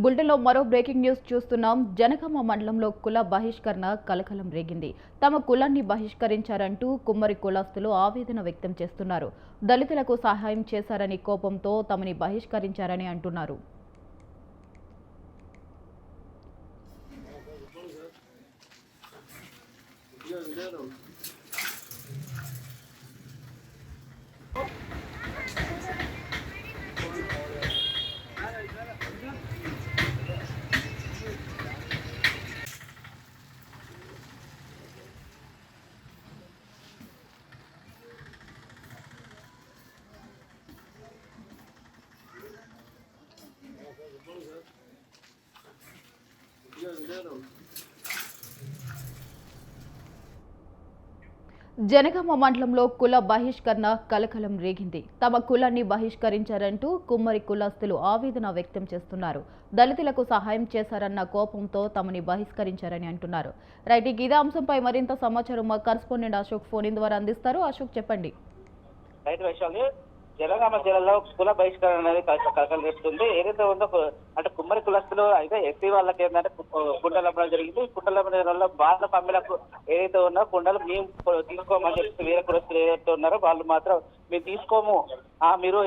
బులెటిన్లో మరో breaking news చూస్తున్నాం. జనగామ మండలంలో కుల బహిష్కరణ కలకలం రేగింది. తమ కులాన్ని బహిష్కరించారంటూ కుమ్మరి కులస్తులు ఆవేదన వ్యక్తం చేస్తున్నారు. దళితులకు సహాయం చేశారని కోపంతో తమని బహిష్కరించారని అంటున్నారు. జనగామ మండలంలో కుల బహిష్కరణ కలకలం రేగింది. తమ కులాన్ని బహిష్కరించారంటూ కుమ్మరి కులస్తులు ఆవేదన వ్యక్తం చేస్తున్నారు. దళితులకు సహాయం చేశారన్న కోపంతో తమని బహిష్కరించారని అంటున్నారు. రైట్, ఇదే అంశంపై మరింత సమాచారం మా కరెస్పాండెంట్ అశోక్ ఫోన్ ద్వారా అందిస్తారు. అశోక్, చెప్పండి. జనగామ జిల్లాలో కుల బహిష్కరణ అనేది కలకలం రేపుతుంది. ఏదైతే ఉందో అంటే కుమ్మరి కులస్తులు అయితే ఎస్సీ వాళ్ళకి ఏంటంటే కుండలు అమ్మడం జరిగింది. కుండలు అమ్మడం వల్ల వాళ్ళ పమ్మిలకు ఏదైతే ఉన్నా కుండలు మేము తీసుకోమని చెప్పి వేరే కులస్తులు ఏదైతే ఉన్నారో వాళ్ళు మాత్రం మేము తీసుకోము, మీరు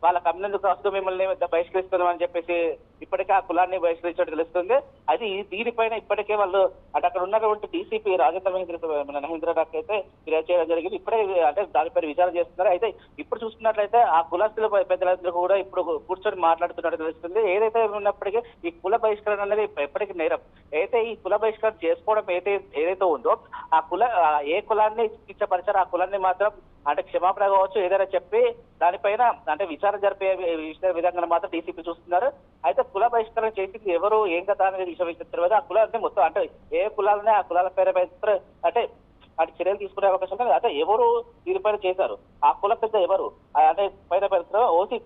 వాళ్ళ కమ్మినందుకు వస్తూ మిమ్మల్ని బహిష్కరిస్తున్నాం అని చెప్పేసి ఇప్పటికే ఆ కులాన్ని బహిష్కరించడం తెలుస్తుంది. అది దీనిపైన ఇప్పటికే వాళ్ళు అంటే అక్కడ ఉన్నటువంటి డీసీపీ రాజేంద్ర మహేంద్రరావుకి అయితే ఫిర్యాదు చేయడం జరిగింది. ఇప్పుడే అంటే దానిపైన విచారణ చేస్తున్నారు. అయితే ఇప్పుడు చూసుకున్నట్లయితే ఆ కులస్తుల పెద్దలందరూ కూడా ఇప్పుడు కూర్చొని మాట్లాడుతున్నట్టు తెలుస్తుంది. ఏదైతే ఉన్నప్పటికీ ఈ కుల బహిష్కరణ అనేది ఎప్పటికీ నేరం. అయితే ఈ కుల బహిష్కరణ చేసుకోవడం ఏదైతే ఉందో ఆ ఏ కులాన్ని కించపరిచారో ఆ కులాన్ని మాత్రం అంటే క్షమాపణ కావచ్చు ఏదైనా చెప్పి దానిపైన అంటే విచారణ జరిపే విధంగా మాత్రం డీసీపీ చూస్తున్నారు. అయితే కుల బహిష్కరణ చేసింది ఎవరు ఏం కదా అనేది విషయం తెలియదు. ఆ కులాన్ని మొత్తం అంటే ఏ కులాలనే ఆ కులాల పేరు అంటే అటు చర్యలు తీసుకునే అవకాశం ఉంది. అంటే ఎవరు దీనిపైన చేశారు, ఆ కుల పెద్ద ఎవరు అంటే పైన ఓసీ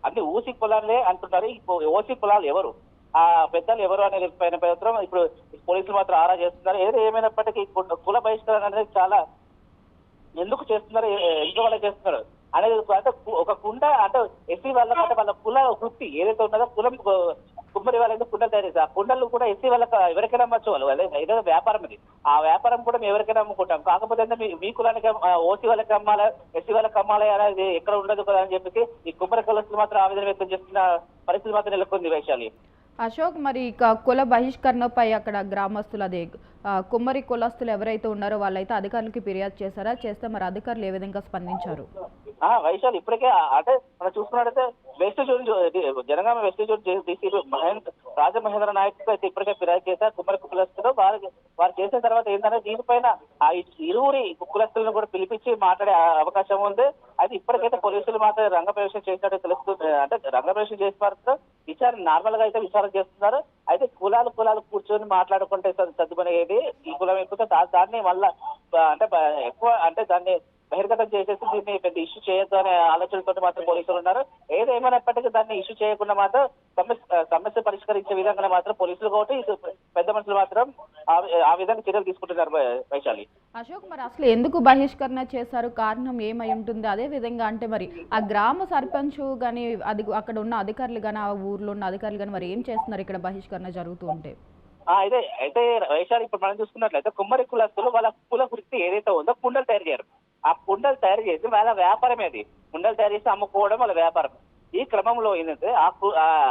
అన్ని ఓసీ కులాలే అంటున్నారు. ఓసీ కులాలు ఎవరు, ఆ పెద్దలు ఎవరు అనేది పైన ఇప్పుడు పోలీసులు మాత్రం ఆరా చేస్తున్నారు. ఏమైనప్పటికీ కుల బహిష్కరణ అనేది చాలా ఎందుకు చేస్తున్నారు, ఎందుకు వాళ్ళ చేస్తున్నారు అనేది అంటే ఒక కుండ అంటే ఎస్సీ వాళ్ళకి అంటే వాళ్ళ కుల వృత్తి ఏదైతే ఉన్నదో కులం కుమ్మరి వాళ్ళకి కుండలు తయారు చేస్తారు. ఆ కుండలు కూడా ఎస్సీ వాళ్ళకి ఎవరికైనా అమ్మచ్చు. వాళ్ళు ఏదో వ్యాపారం ఇది, ఆ వ్యాపారం కూడా మేము ఎవరికైనా అమ్ముకుంటాం. కాకపోతే మీ కులానికి ఓసీ వాళ్ళకి అమ్మాలి ఎస్సీ వాళ్ళకి అమ్మాలి అనేది ఎక్కడ ఉండదు కదా అని చెప్పేసి ఈ కుమ్మరి కులస్తులు మాత్రం ఆవేదన వ్యక్తం చేస్తున్న పరిస్థితి మాత్రం నెలకొంది. వైశాలి, అశోక్, మరి కుల బహిష్కరణపై అక్కడ గ్రామస్తులు అదే కుమ్మరి కులస్తులు ఎవరైతే ఉన్నారో వాళ్ళైతే అధికారులకి ఫిర్యాదు చేశారా? చేస్తే మరి అధికారులు ఏ విధంగా స్పందించారు? వైశాలి, ఇప్పటికే అంటే మనం చూసుకున్నట్టయితే west zone Janagama west zone DC Rajamahendra Nayak అయితే ఇప్పటికే ఫిర్యాదు చేశారు కుమ్మరి కులస్తులు. వారు చేసిన తర్వాత ఏంటంటే దీనిపైన ఆ ఇరువురి కులస్తులను కూడా పిలిపించి మాట్లాడే అవకాశం ఉంది. అయితే ఇప్పటికైతే పోలీసులు మాత్రం రంగప్రవేశం చేసినట్టు తెలుస్తుంది. అంటే రంగప్రవేశం చేసిన వారు విచారణ నార్మల్ గా అయితే విచారణ చేస్తున్నారు. అయితే కులాలు కూర్చొని మాట్లాడుకుంటే చదువుకునేది ఈ కులం ఎక్కువ దాన్ని మళ్ళా అంటే ఎక్కువ అంటే దాన్ని బహిర్గతం చేసేసి దీన్ని పెద్ద ఇష్యూ చేయొద్దు అనే ఆలోచనతో మాత్రం పోలీసులు ఉన్నారు. ఏదేమైనప్పటికీ దాన్ని ఇష్యూ చేయకుండా మాత్రం సమస్య పరిష్కరించే విధంగా మాత్రం పోలీసులు కాబట్టి పెద్ద మనుషులు మాత్రం ఆ విధంగా చర్యలు తీసుకుంటున్నారు. వైశాలి, అశోక్, మరి అసలు ఎందుకు బహిష్కరణ చేశారు, కారణం ఏమై ఉంటుంది? అదే విధంగా అంటే మరి ఆ గ్రామ సర్పంచ్ కానీ అది అక్కడ ఉన్న అధికారులు కానీ ఆ ఊర్లో ఉన్న అధికారులు కానీ మరి ఏం చేస్తున్నారు ఇక్కడ బహిష్కరణ జరుగుతూ ఉంటే? అయితే వైశాలి, ఇప్పుడు మనం చూసుకున్నట్లయితే కుమ్మరి కులస్తులు వాళ్ళ కుల వృత్తి ఏదైతే ఉందో కుండలు తయారు చేయరు. ఆ కుండలు తయారు చేసి వాళ్ళ వ్యాపారమే, అది కుండలు తయారు చేసి అమ్ముకోవడం వాళ్ళ వ్యాపారం. ఈ క్రమంలో ఏంటంటే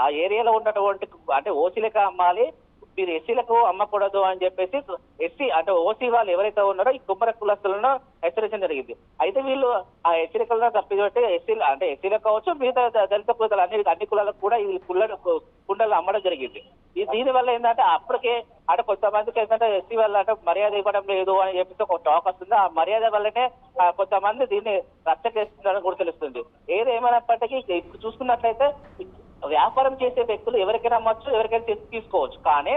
ఆ ఏరియాలో ఉన్నటువంటి అంటే ఓసీలకు అమ్మాలి, మీరు ఎస్సీలకు అమ్మకూడదు అని చెప్పేసి ఎస్సీ అంటే ఓసీ వాళ్ళు ఎవరైతే ఉన్నారో ఈ కుమ్మరి కులస్తులను హెచ్చరించడం జరిగింది. అయితే వీళ్ళు ఆ హెచ్చరికలను తప్పిపెట్టి ఎస్సీలకు కావచ్చు మిగతా దళిత కులాలు అన్ని కులాలకు కూడా ఈ కుండలు అమ్మడం జరిగింది. దీని వల్ల ఏంటంటే అప్పటికే అంటే కొంతమందికి ఏంటంటే ఎస్సీ వల్ల అంటే మర్యాద ఇవ్వడం లేదు అని చెప్పేసి ఒక టాక్ వస్తుంది. ఆ మర్యాద వల్లనే కొంతమంది దీన్ని రచ్చ చేస్తున్నారని కూడా తెలుస్తుంది. ఏదేమైనప్పటికీ ఇప్పుడు చూసుకున్నట్లయితే వ్యాపారం చేసే వ్యక్తులు ఎవరికైనా అమ్మచ్చు, ఎవరికైనా తీసుకోవచ్చు. కానీ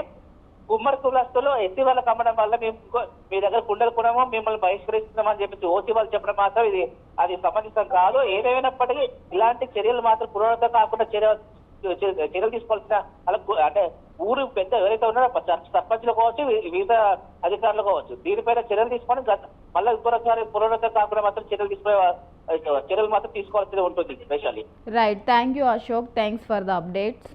కుమ్మరి కులస్తులు ఎస్సీ వాళ్ళకి అమ్మడం వల్ల మేము మీ దగ్గర కుండలు కొనమో మిమ్మల్ని బహిష్కరిస్తున్నామని చెప్పేసి ఓసీ వాళ్ళు చెప్పడం మాత్రం అది సమంజసం కాదు. ఏదేమైనప్పటికీ ఇలాంటి చర్యలు మాత్రం పురోగతి కాకుండా చర్యలు తీసుకోవాల్సిన అంటే ఊరు పెద్ద ఎవరైతే ఉన్నారో సర్పంచ్లు కావచ్చు వివిధ అధికారులు కావచ్చు దీనిపైన చర్యలు తీసుకొని మళ్ళీ ఇంకొకసారి పురోగతి కాకుండా మాత్రం చర్యలు మాత్రం తీసుకోవాల్సి ఉంటుంది. Right, thank you Ashok, thanks for the updates.